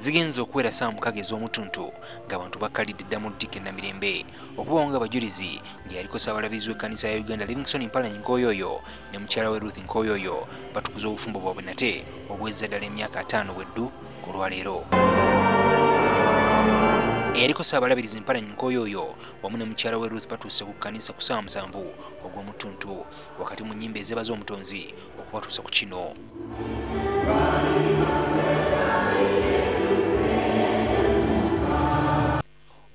zigenzo okwera saa mukaaga ez'omutuntu ng'abantu bakkalidde dda mu Dick Namirembe okubawo ng'abajulizi ng'eyaliko Ssaabalabizi w'ekkanisa ya Uganda Livingstone Mpalanyi Nkooyooyo ne mukyala we Ruth Nkooyooyo batukuza obufumbo bwabwe nate obwezza ddala emyaka 5 bweddu ku lwaleero. Eyaliko Ssaabalabizi Mpalanyi Nkooyooyo wamu ne mukyala we Ruth batuuse ku kkanisa ku ssaawa 7 ogw'omutuntu wakati mu nnyimba ezeebaza omutonzi okubatuusa ku kino.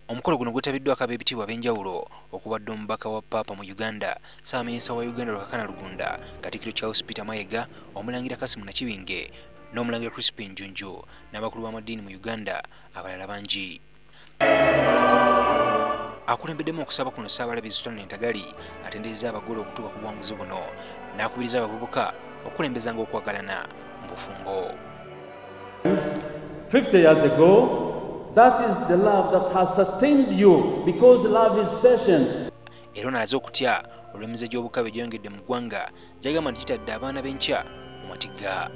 Omukolo guno gwetabiddwako ab'ebitiibwa ab'enjawulo okubadde omubaka wa Ppaapa mu Uganda, Ssaabaminisita wa Uganda Ruhakana Rugunda, Katikkiro Charles Peter Mayiga, Omulangira Kasimu Nakibinge n'Omulangira Crispin Njunju n'abakulu b'amaddiini mu Uganda abalala bangi. Akulembeddemu okusaba kuno Ssaabalabizi Sultan Ntagali atenderezza abagole okutuuka ku buwanguzi buno n'akubiriza abavubuka okulembezanga okwagalana mu bufumbo. 50 years ago, that is the love that has sustained you, because love is patient. Era n'aze okutya olw'emize gy'obukabe gyeyongedde mu ggwanga gy'agamba nti kitadde abaana b'enkya mu matigga.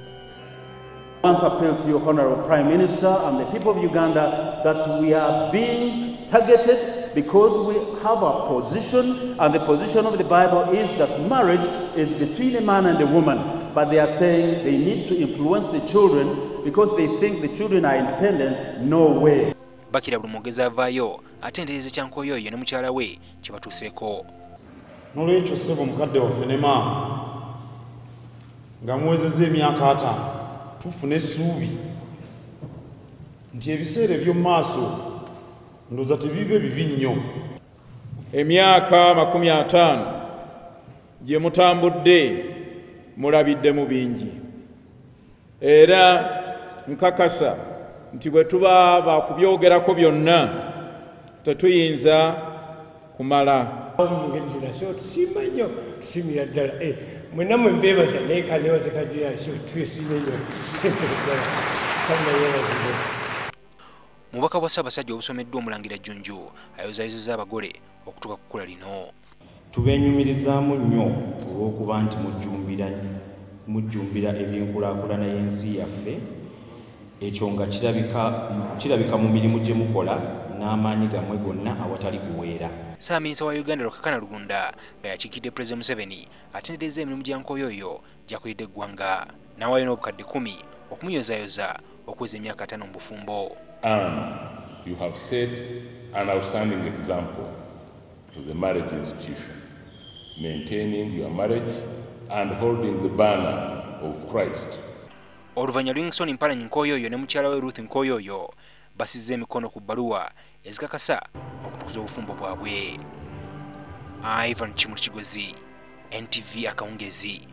Once appeal to you, Honorable Prime Minister and the people of Uganda, that we are being targeted because we have a position, and the position of the Bible is that marriage is between a man and a woman. But they are saying they need to influence the children because they think the children are independent. No way. Bakira buli mwogezi avaayo atendereza kya Nkooyooyo ne mukyala we kye batuuseeko. N'olwekyo ssebo mukadde waffe ne maama nga muwezezza emyaka 5 tufuna essuubi nti ebiseera eby'omu maaso ndowooza tebibe bibi nnyo. Emyaka 50 gye mutambudde mulabidde mu bingi, era nkakasa nti bwe tuba bakubyogerako byonna tetuyinza kumala. Tusiima nnyo, tusiimira ddala mwenna mwe mbeebaza naye kaneebaza kagirasyo twesiime nnyo. Mubaka bwa Ssaabasajja obusomeddwa Omulangira Jjunju ayozayozezza abagole okutuuka ku kkula lino. Tubeenyumirizaamu nnyo olw'okuba nti mujjumbira ebyenkulaakulana y'ensi yaffe, ekyo nga kirabika mu mirimu gye mukola n'amaanyi gammwe gonna awatali kuweera. Ssaabaminisita wa Uganda Ruhakana Rugunda nga yakiikidde Pulezidenti Museveni atenderezza emirimu gya Nkooyooyo gy'akoledde eggwanga n'awaayo n'obukadde 10 okumuyozayoza okuweza emyaka 5 mu bufumbo. You have set an outstanding example to the marriage institution, maintaining your marriage and holding the banner of Christ. Oluvannyuma Livingstone Mpalanyi Nkooyooyo ne mukyala we Ruth Nkooyooyo basizza emikono ku bbaluwa ezikakasa okutukuza obufumbo bwabwe. Ivan Kimukigozi, NTV Akawungezi.